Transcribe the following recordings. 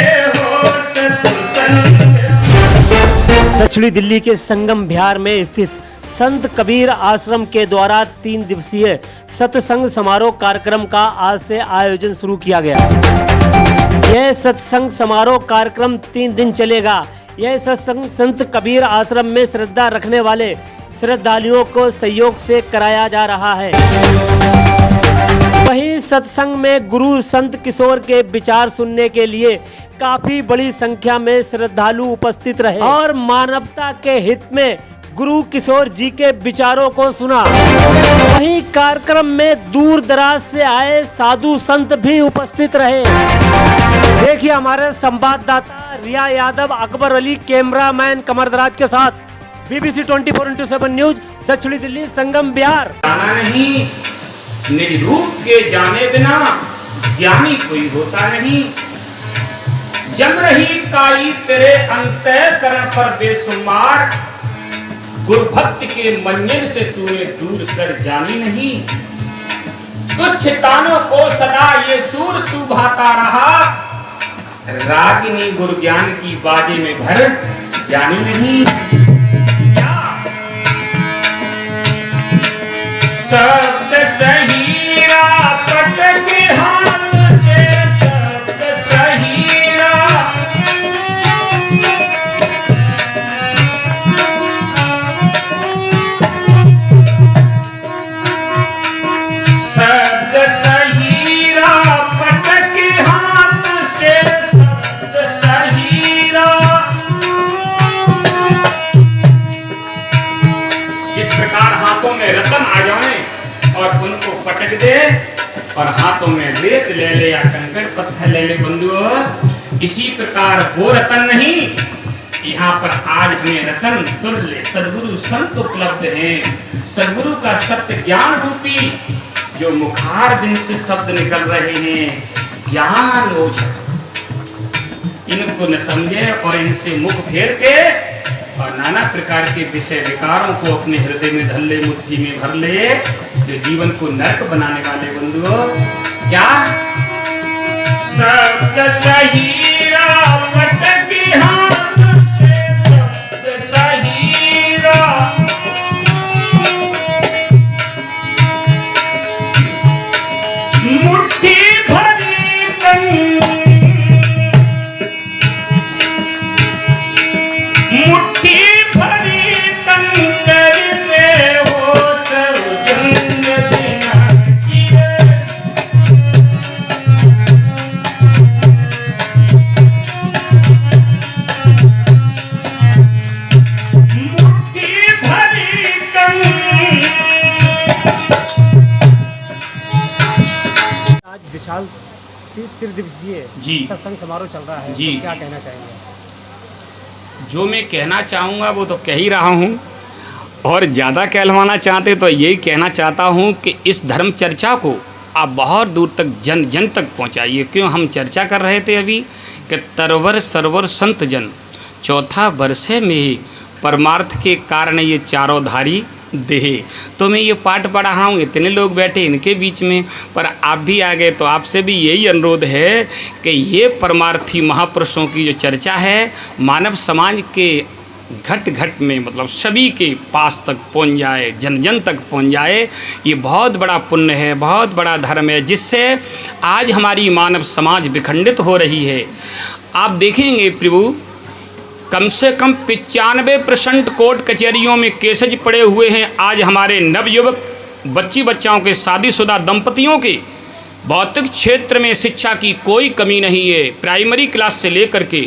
हो सत्संग। दक्षिणी दिल्ली के संगम विहार में स्थित संत कबीर आश्रम के द्वारा 3 दिवसीय सत्संग समारोह कार्यक्रम का आज से आयोजन शुरू किया गया। यह सत्संग समारोह कार्यक्रम 3 दिन चलेगा। यह सत्संग संत कबीर आश्रम में श्रद्धा रखने वाले श्रद्धालुओं को सहयोग से कराया जा रहा है। वहीं सत्संग में गुरु संत किशोर के विचार सुनने के लिए काफी बड़ी संख्या में श्रद्धालु उपस्थित रहे और मानवता के हित में गुरु किशोर जी के विचारों को सुना। वहीं कार्यक्रम में दूर दराज से आए साधु संत भी उपस्थित रहे। देखिए हमारे संवाददाता रिया यादव, अकबर अली, कैमरामैन कमरदराज के साथ BBC 24/7 न्यूज, दक्षिणी दिल्ली, संगम विहार। जाना नहीं, निज रूप के जाने बिना ज्ञानी कोई होता नहीं। जम रही काई तेरे अंतःकरण पर बेसुमार, गुरभक्त के मंजन से तूने दूर कर जानी नहीं। तुच्छ तानों को सदा ये सूर तू भाता रहा, रागिनी गुरु ज्ञान की बाजे में भर जानी नहीं। शब्द सहीरा प्रकट हाथ से, शब्द सहीरा शब्द सहीरा प्रकट हाथ से, शब्द सहीरा। जिस प्रकार हाथों में रतन आ जाए और उनको पटक दे और हाथों में रेत ले ले या कंकड़ पत्थर ले ले बंधुओं, इसी प्रकार वो रतन नहीं, यहाँ पर आज हमें रतन तुल्य सद्गुरु संत उपलब्ध हैं। सद्गुरु का सत्य ज्ञान रूपी जो मुखार बिन से शब्द निकल रहे हैं, ज्ञान ओझल, इनको न समझे और इनसे मुख फेर के और नाना प्रकार के विषय विकारों को अपने हृदय में धर ले, मुट्ठी में भर ले, जो जीवन को नरक बनाने वाले बंधुओं। क्या शब्द सहीरा पटक हाथ से, शब्द सहीरा। मुट्ठी भरी मुट्ठी भरी कंकर में हो सर्वजंग बिना किए। मुट्ठी भरी आज विशाल 3 दिवसीय जी सत्संग समारोह चल रहा है, जी, तो क्या कहना चाहेंगे? जो मैं कहना चाहूँगा वो तो कह ही रहा हूँ, और ज़्यादा कहलवाना चाहते तो यही कहना चाहता हूँ कि इस धर्म चर्चा को आप बहुत दूर तक जन जन तक पहुँचाइए। क्यों हम चर्चा कर रहे थे अभी कि तरवर सरवर संत जन, चौथा वर्षे में ही परमार्थ के कारण ये चारों धारी देह। तो मैं ये पाठ पढ़ा हूँ, इतने लोग बैठे इनके बीच में, पर आप भी आ गए, तो आपसे भी यही अनुरोध है कि ये परमार्थी महापुरुषों की जो चर्चा है मानव समाज के घट घट में, मतलब सभी के पास तक पहुँच जाए, जन जन तक पहुँच जाए। ये बहुत बड़ा पुण्य है, बहुत बड़ा धर्म है, जिससे आज हमारी मानव समाज विखंडित हो रही है। आप देखेंगे प्रभु, कम से कम 95% कोर्ट कचहरियों में केसेज पड़े हुए हैं। आज हमारे नवयुवक बच्ची बच्चाओं के, शादीशुदा दंपतियों के भौतिक क्षेत्र में शिक्षा की कोई कमी नहीं है। प्राइमरी क्लास से लेकर के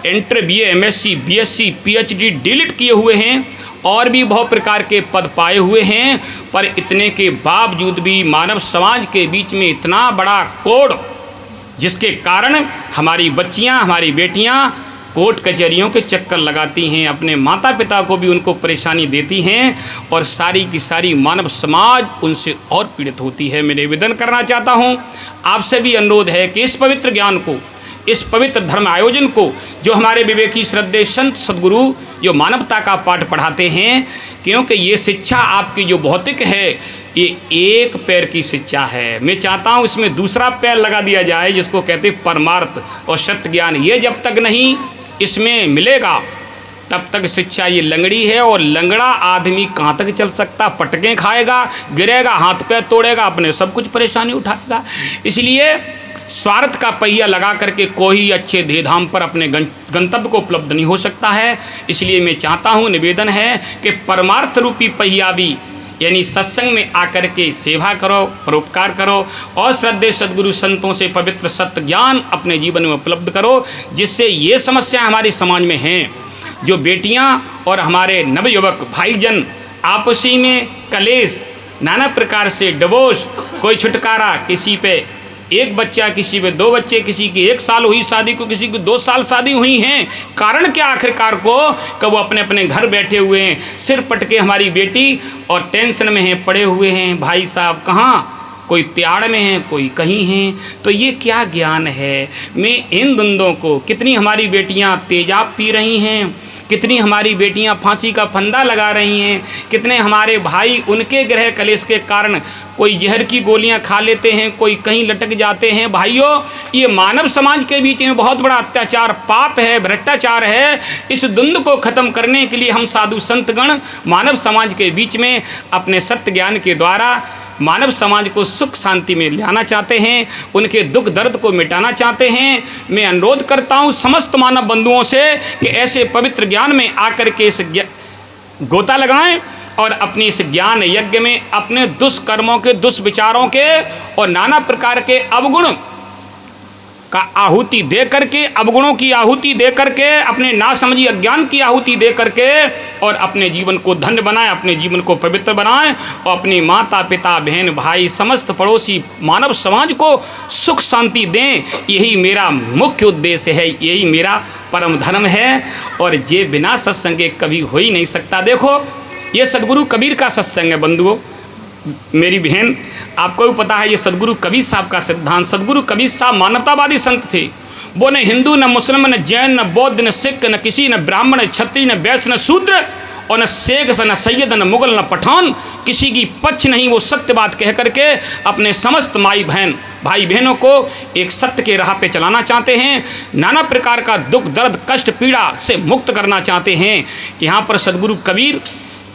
inter, BA, MSc, BSc, PhD delete किए हुए हैं और भी बहुत प्रकार के पद पाए हुए हैं। पर इतने के बावजूद भी मानव समाज के बीच में इतना बड़ा कोड, जिसके कारण हमारी बच्चियां, हमारी बेटियां कोर्ट कचहरियों के चक्कर लगाती हैं, अपने माता पिता को भी उनको परेशानी देती हैं, और सारी की सारी मानव समाज उनसे और पीड़ित होती है। मैं निवेदन करना चाहता हूं, आपसे भी अनुरोध है कि इस पवित्र ज्ञान को, इस पवित्र धर्म आयोजन को, जो हमारे विवेकी श्रद्धेय संत सद्गुरु जो मानवता का पाठ पढ़ाते हैं, क्योंकि ये शिक्षा आपकी जो भौतिक है, ये एक पैर की शिक्षा है। मैं चाहता हूँ इसमें दूसरा पैर लगा दिया जाए, जिसको कहते हैं परमार्थ और सत्य ज्ञान। ये जब तक नहीं इसमें मिलेगा तब तक शिक्षा ये लंगड़ी है, और लंगड़ा आदमी कहाँ तक चल सकता? पटकें खाएगा, गिरेगा, हाथ पैर तोड़ेगा, अपने सब कुछ परेशानी उठाएगा। इसलिए स्वार्थ का पहिया लगा करके कोई अच्छे धीधाम पर अपने गंतव्य को उपलब्ध नहीं हो सकता है। इसलिए मैं चाहता हूँ, निवेदन है कि परमार्थ रूपी पहिया भी यानी सत्संग में आकर के सेवा करो, परोपकार करो, और श्रद्धेय सद्गुरु संतों से पवित्र सत्य ज्ञान अपने जीवन में उपलब्ध करो, जिससे ये समस्या हमारे समाज में हैं, जो बेटियां और हमारे नवयुवक भाईजन आपसी में कलेश, नाना प्रकार से डिवोर्स, कोई छुटकारा, किसी पे एक बच्चा, किसी पे 2 बच्चे, किसी की 1 साल हुई शादी को, किसी की 2 साल शादी हुई हैं। कारण क्या आखिरकार को? कब वो अपने अपने घर बैठे हुए हैं, सिर पटके हमारी बेटी और टेंशन में हैं, पड़े हुए हैं। भाई साहब कहाँ? कोई त्याड़ में है, कोई कहीं हैं। तो ये क्या ज्ञान है? मैं इन धुंधों को, कितनी हमारी बेटियां तेजाब पी रही हैं, कितनी हमारी बेटियां फांसी का फंदा लगा रही हैं, कितने हमारे भाई उनके ग्रह कलेश के कारण कोई जहर की गोलियां खा लेते हैं, कोई कहीं लटक जाते हैं। भाइयों, ये मानव समाज के बीच में बहुत बड़ा अत्याचार, पाप है, भ्रष्टाचार है। इस द्वंद्व को ख़त्म करने के लिए हम साधु संतगण मानव समाज के बीच में अपने सत्य ज्ञान के द्वारा मानव समाज को सुख शांति में लाना चाहते हैं, उनके दुख दर्द को मिटाना चाहते हैं। मैं अनुरोध करता हूं समस्त मानव बंधुओं से कि ऐसे पवित्र ज्ञान में आकर के इस गोता लगाएं और अपनी इस ज्ञान यज्ञ में अपने दुष्कर्मों के, दुष्विचारों के और नाना प्रकार के अवगुण का आहुति दे करके, अवगुणों की आहुति दे करके, अपने नासमझी अज्ञान की आहुति दे करके और अपने जीवन को धन्य बनाएं, अपने जीवन को पवित्र बनाएं और अपनी माता पिता बहन भाई समस्त पड़ोसी मानव समाज को सुख शांति दें। यही मेरा मुख्य उद्देश्य है, यही मेरा परम धर्म है, और ये बिना सत्संग के कभी हो ही नहीं सकता। देखो, ये सदगुरु कबीर का सत्संग है बंधुओं, मेरी बहन, आपको भी पता है ये सदगुरु कबीर साहब का सिद्धांत। सदगुरु कबीर साहब मानवतावादी संत थे। वो न हिंदू, न मुस्लिम, न जैन, न बौद्ध, न सिख, न किसी, न ब्राह्मण, न क्षत्रिय, न वैश्य, न शूद्र, और न शेख, न सैयद, न मुगल, न पठान, किसी की पक्ष नहीं। वो सत्य बात कह करके अपने समस्त भाई बहनों को एक सत्य के राह पे चलाना चाहते हैं, नाना प्रकार का दुख दर्द कष्ट पीड़ा से मुक्त करना चाहते हैं। यहाँ पर सदगुरु कबीर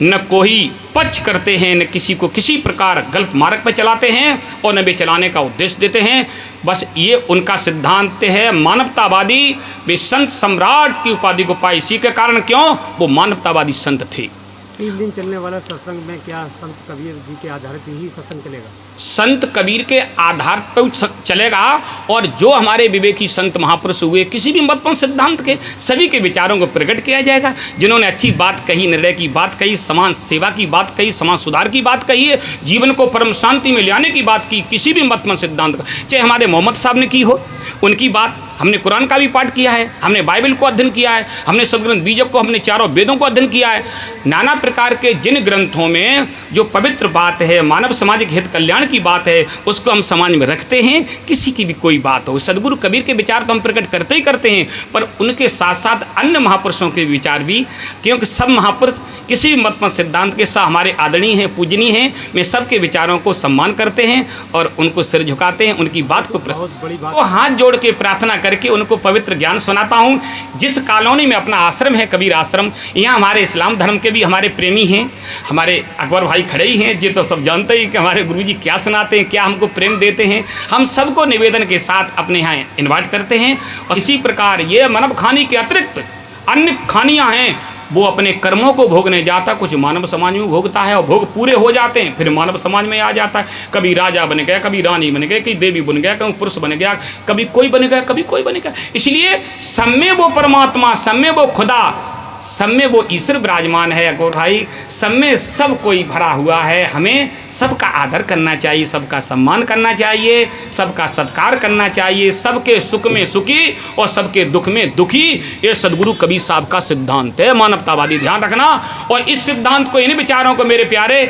न कोई पक्ष करते हैं, न किसी को किसी प्रकार गलत मार्ग पर चलाते हैं और न वे चलाने का उद्देश्य देते हैं। बस ये उनका सिद्धांत है, मानवतावादी। वे संत सम्राट की उपाधि को पाए इसी के कारण, क्यों? वो मानवतावादी संत थे। 3 दिन चलने वाला सत्संग में क्या संत कबीर जी के आधारित ही सत्संग चलेगा? संत कबीर के आधार पर चलेगा, और जो हमारे विवेकी संत महापुरुष हुए किसी भी मत सिद्धांत के, सभी के विचारों को प्रकट किया जाएगा। जिन्होंने अच्छी बात कही, निर्णय की बात कही, समाज सेवा की बात कही, समाज सुधार की बात कही है, जीवन को परम शांति में लाने की बात की, किसी भी मत सिद्धांत का, चाहे हमारे मोहम्मद साहब ने की हो, उनकी बात हमने कुरान का भी पाठ किया है, हमने बाइबल को अध्ययन किया है, हमने सदग्रंथ बीजक को, हमने चारों वेदों को अध्ययन किया है। नाना प्रकार के जिन ग्रंथों में जो पवित्र बात है, मानव सामाजिक हित कल्याण की बात है, उसको हम समाज में रखते हैं। किसी की भी कोई बात हो, सदगुरु कबीर के विचार तो हम प्रकट करते ही करते हैं, पर उनके साथ साथ अन्य महापुरुषों के विचार भी, क्योंकि सब महापुरुष किसी भी मत सिद्धांत के साथ हमारे आदरणीय हैं, पूजनीय हैं। मैं सबके विचारों को सम्मान करते हैं और उनको सिर झुकाते हैं, उनकी बात को वो हाथ जोड़ के प्रार्थना करके उनको पवित्र ज्ञान सुनाता हूँ। जिस कॉलोनी में अपना आश्रम है, कबीर आश्रम, यहाँ हमारे इस्लाम धर्म के भी हमारे प्रेमी हैं, हमारे अकबर भाई खड़े ही हैं, ये तो सब जानते ही कि हमारे गुरुजी क्या सुनाते हैं, क्या हमको प्रेम देते हैं। हम सबको निवेदन के साथ अपने यहाँ इन्वाइट करते हैं। और इसी प्रकार ये मानव खानी के अतिरिक्त अन्य खानियाँ हैं, वो अपने कर्मों को भोगने जाता, कुछ मानव समाज में भोगता है, और भोग पूरे हो जाते हैं, फिर मानव समाज में आ जाता है। कभी राजा बन गया, कभी रानी बन गया, कभी देवी बन गया, कभी पुरुष बन गया, कभी कोई बन गया, कभी कोई बन गया। इसलिए सब में वो परमात्मा, सब में वो खुदा, सब में वो ईश्वर विराजमान है। अकबर भाई, सब में सब कोई भरा हुआ है। हमें सबका आदर करना चाहिए, सबका सम्मान करना चाहिए, सबका सत्कार करना चाहिए, सबके सुख में सुखी और सबके दुख में दुखी। ये सदगुरु कबीर साहब का सिद्धांत है, मानवतावादी। ध्यान रखना, और इस सिद्धांत को, इन विचारों को मेरे प्यारे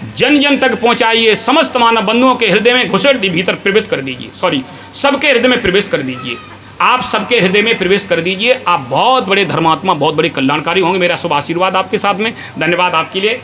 जन जन तक पहुंचाइए। समस्त मानव बंधुओं के हृदय में घुसेड़ दी, भीतर प्रवेश कर दीजिए, सबके हृदय में प्रवेश कर दीजिए। आप सबके हृदय में प्रवेश कर दीजिए। आप बहुत बड़े धर्मात्मा, बहुत बड़े कल्याणकारी होंगे। मेरा शुभ आशीर्वाद आपके साथ में। धन्यवाद आपके लिए।